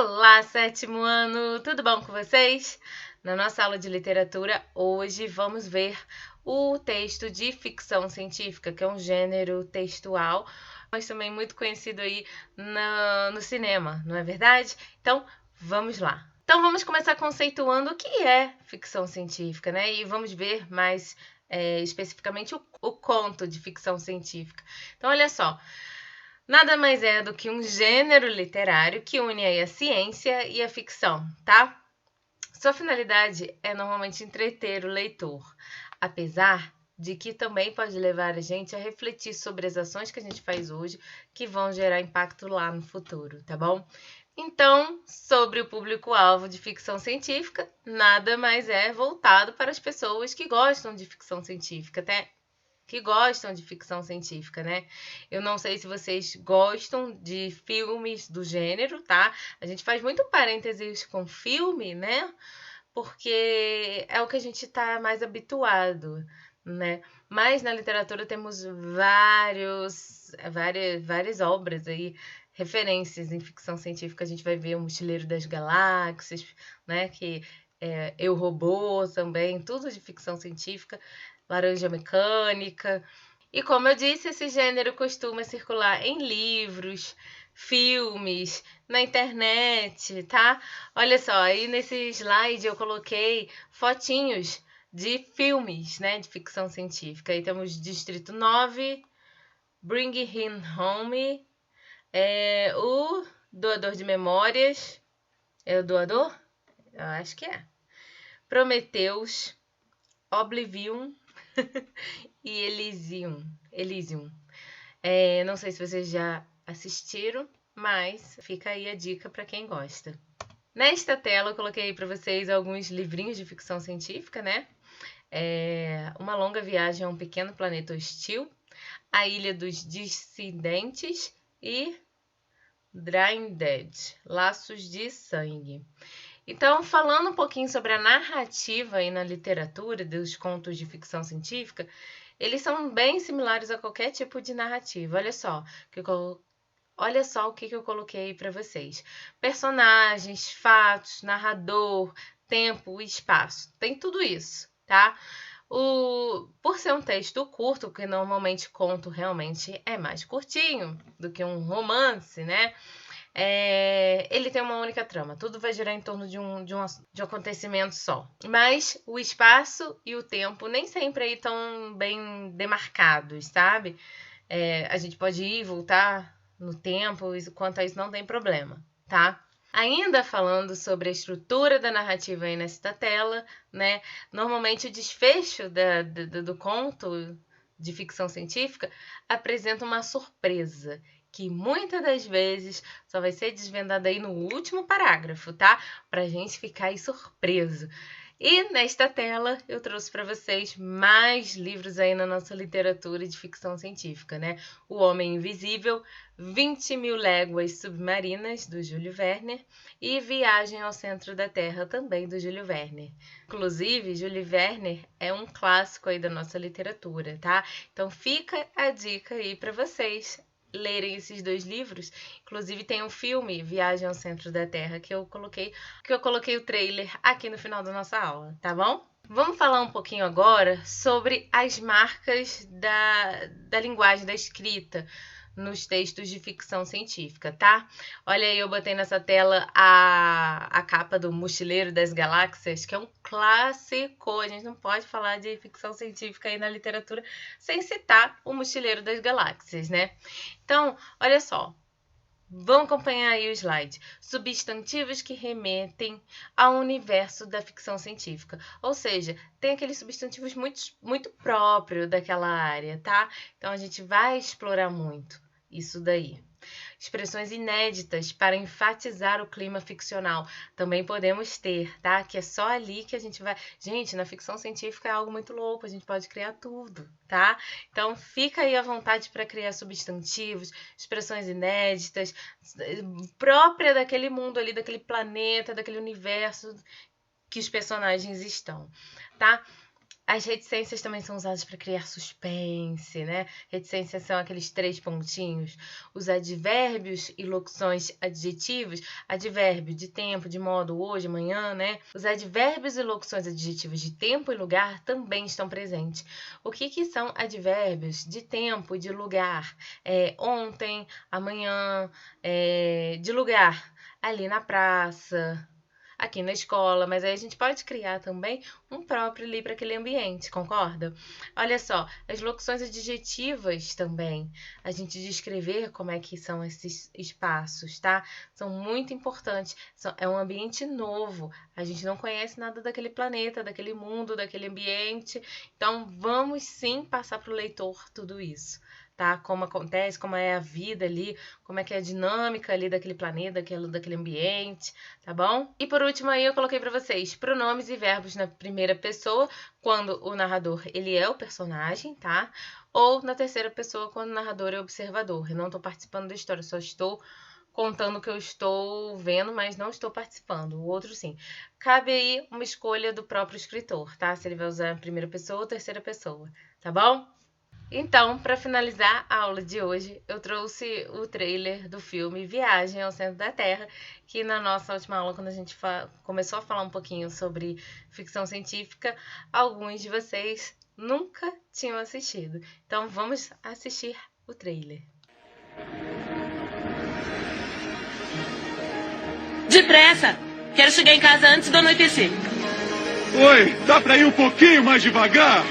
Olá, sétimo ano! Tudo bom com vocês? Na nossa aula de literatura, hoje vamos ver o texto de ficção científica, que é um gênero textual, mas também muito conhecido aí no cinema, não é verdade? Então, vamos lá! Então, vamos começar conceituando o que é ficção científica, né? E vamos ver mais especificamente o conto de ficção científica. Então, olha só. Nada mais é do que um gênero literário que une aí a ciência e a ficção, tá? Sua finalidade é normalmente entreter o leitor, apesar de que também pode levar a gente a refletir sobre as ações que a gente faz hoje que vão gerar impacto lá no futuro, tá bom? Então, sobre o público-alvo de ficção científica, nada mais é voltado para as pessoas que gostam de ficção científica, até que gostam de ficção científica, né? Eu não sei se vocês gostam de filmes do gênero, tá? A gente faz muito parênteses com filme, né? Porque é o que a gente tá mais habituado, né? Mas na literatura temos várias obras aí, referências em ficção científica. A gente vai ver O Mochileiro das Galáxias, né? Que é Eu, Robô também, tudo de ficção científica. Laranja Mecânica. E como eu disse, esse gênero costuma circular em livros, filmes, na internet, tá? Olha só, aí nesse slide eu coloquei fotinhos de filmes, né, de ficção científica. Aí temos Distrito 9, Bring Him Home, o Doador de Memórias. É o Doador? Eu acho que é. Prometheus, Oblivion e Elysium. Não sei se vocês já assistiram, mas fica aí a dica para quem gosta. Nesta tela eu coloquei para vocês alguns livrinhos de ficção científica, né? Uma Longa Viagem a um Pequeno Planeta Hostil, A Ilha dos Dissidentes e Dead, Laços de Sangue. Então, falando um pouquinho sobre a narrativa aí na literatura dos contos de ficção científica, eles são bem similares a qualquer tipo de narrativa. Olha só o que eu coloquei para vocês. Personagens, fatos, narrador, tempo, espaço. Tem tudo isso, tá? Por ser um texto curto, que normalmente conto realmente é mais curtinho do que um romance, né? Ele tem uma única trama, tudo vai girar em torno de um acontecimento só. Mas o espaço e o tempo nem sempre aí estão bem demarcados, sabe? A gente pode ir e voltar no tempo, quanto a isso não tem problema, tá? Ainda falando sobre a estrutura da narrativa aí nesta tela, né? Normalmente o desfecho do conto de ficção científica apresenta uma surpresa, que muitas das vezes só vai ser desvendada aí no último parágrafo, tá? Pra gente ficar aí surpreso. E nesta tela eu trouxe para vocês mais livros aí na nossa literatura de ficção científica, né? O Homem Invisível, 20.000 Léguas Submarinas, do Júlio Verne, e Viagem ao Centro da Terra, também do Júlio Verne. Inclusive, Júlio Verne é um clássico aí da nossa literatura, tá? Então fica a dica aí para vocês lerem esses dois livros. Inclusive tem um filme, Viagem ao Centro da Terra, que eu coloquei o trailer aqui no final da nossa aula, tá bom? Vamos falar um pouquinho agora sobre as marcas da linguagem, da escrita nos textos de ficção científica, tá? Olha aí, eu botei nessa tela a capa do Mochileiro das Galáxias, que é um clássico. A gente não pode falar de ficção científica aí na literatura sem citar o Mochileiro das Galáxias, né? Então, olha só. Vamos acompanhar aí o slide. Substantivos que remetem ao universo da ficção científica. Ou seja, tem aqueles substantivos muito próprios daquela área, tá? Então, a gente vai explorar muito isso daí. Expressões inéditas para enfatizar o clima ficcional também podemos ter, tá? Que é só ali que a gente vai... Gente, na ficção científica é algo muito louco, a gente pode criar tudo, tá? Então, fica aí à vontade para criar substantivos, expressões inéditas, própria daquele mundo ali, daquele planeta, daquele universo que os personagens estão, tá? As reticências também são usadas para criar suspense, né? Reticências são aqueles 3 pontinhos. Os advérbios e locuções adjetivas, advérbio de tempo, de modo, hoje, amanhã, né? Os advérbios e locuções adjetivas de tempo e lugar também estão presentes. O que são advérbios de tempo e de lugar? Ontem, amanhã, de lugar, ali na praça, aqui na escola, mas aí a gente pode criar também um próprio ali para aquele ambiente, concorda? Olha só, as locuções adjetivas também, a gente descrever como é que são esses espaços, tá? São muito importantes, é um ambiente novo, a gente não conhece nada daquele planeta, daquele mundo, daquele ambiente, então vamos sim passar para o leitor tudo isso. Tá? Como acontece, como é a vida ali, como é que é a dinâmica ali daquele planeta, daquele ambiente, tá bom? E por último aí eu coloquei para vocês pronomes e verbos na primeira pessoa, quando o narrador ele é o personagem, tá? Ou na terceira pessoa, quando o narrador é o observador. Eu não estou participando da história, só estou contando o que eu estou vendo, mas não estou participando. O outro sim. Cabe aí uma escolha do próprio escritor, tá? Se ele vai usar a primeira pessoa ou terceira pessoa, tá bom? Então, para finalizar a aula de hoje, eu trouxe o trailer do filme Viagem ao Centro da Terra, que na nossa última aula, quando a gente começou a falar um pouquinho sobre ficção científica, alguns de vocês nunca tinham assistido. Então, vamos assistir o trailer. Depressa! Quero chegar em casa antes do anoitecer. Oi, dá pra ir um pouquinho mais devagar?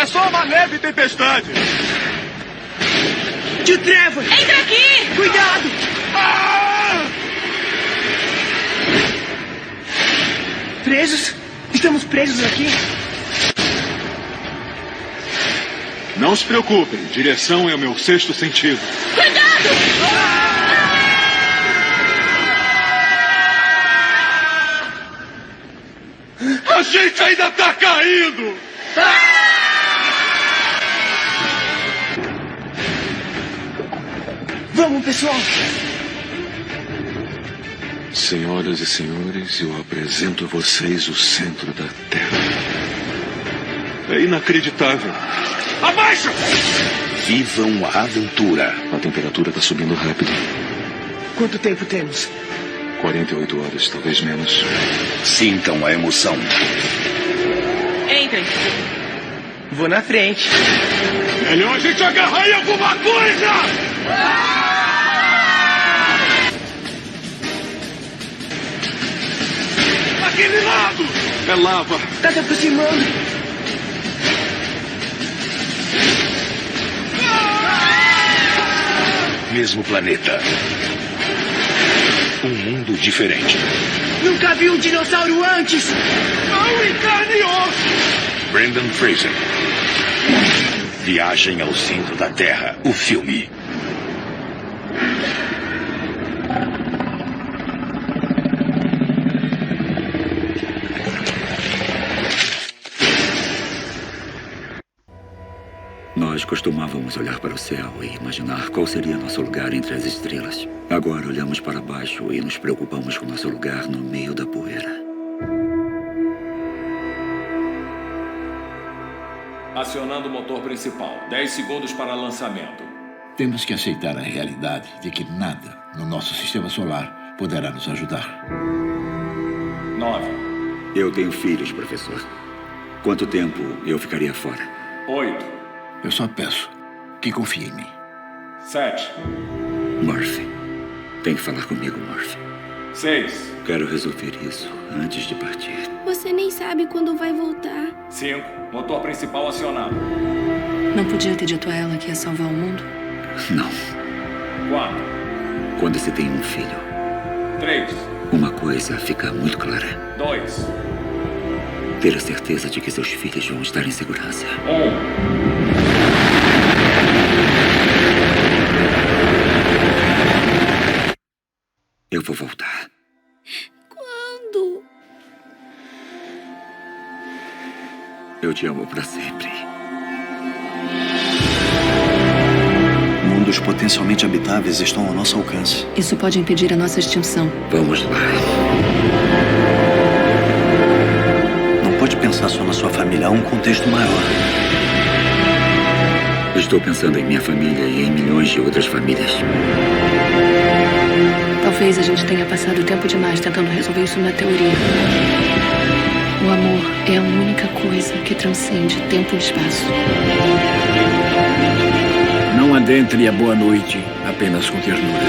É só uma leve tempestade. Tio Trevor! Entra aqui! Cuidado! Ah! Presos? Estamos presos aqui? Não se preocupem, direção é o meu 6º sentido. Cuidado! A gente ainda tá caindo! Vamos, pessoal! Senhoras e senhores, eu apresento a vocês o centro da Terra. É inacreditável. Abaixa! Vivam a aventura. A temperatura está subindo rápido. Quanto tempo temos? 48 horas, talvez menos. Sintam a emoção. Entrem. Vou na frente. Melhor a gente agarrar em alguma coisa! Aquele lado! É lava. Tá se aproximando. Mesmo planeta. Um mundo diferente. Nunca vi um dinossauro antes! Não em carne e osso! Brendan Fraser. Viagem ao Centro da Terra. O filme. Nós costumávamos olhar para o céu e imaginar qual seria nosso lugar entre as estrelas. Agora olhamos para baixo e nos preocupamos com nosso lugar no meio da poeira. Acionando o motor principal. 10 segundos para lançamento. Temos que aceitar a realidade de que nada no nosso sistema solar poderá nos ajudar. 9, Eu tenho filhos, professor. Quanto tempo eu ficaria fora? 8, Eu só peço que confie em mim. 7, Murphy, tem que falar comigo, Murphy. 6, Quero resolver isso antes de partir. Você nem sabe quando vai voltar. 5, motor principal acionado. Não podia ter dito a ela que ia salvar o mundo? Não. 4, Quando se tem um filho, 3, uma coisa fica muito clara. 2, Ter a certeza de que seus filhos vão estar em segurança. 1. Eu vou voltar. Quando? Eu te amo para sempre. Mundos potencialmente habitáveis estão ao nosso alcance. Isso pode impedir a nossa extinção. Vamos lá. pensar só na sua família. Há um contexto maior. Estou pensando em minha família e em milhões de outras famílias. Talvez a gente tenha passado tempo demais tentando resolver isso na teoria. O amor é a única coisa que transcende tempo e espaço. Não adentre a boa noite apenas com ternura.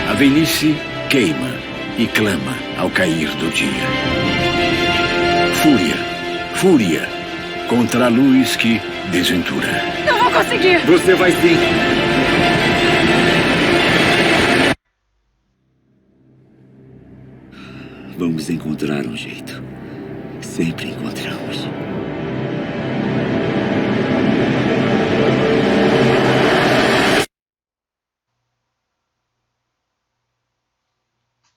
A velhice queima e clama ao cair do dia. Fúria, fúria contra a luz que desventura. Não vou conseguir! Você vai sim! Vamos encontrar um jeito. Sempre encontramos.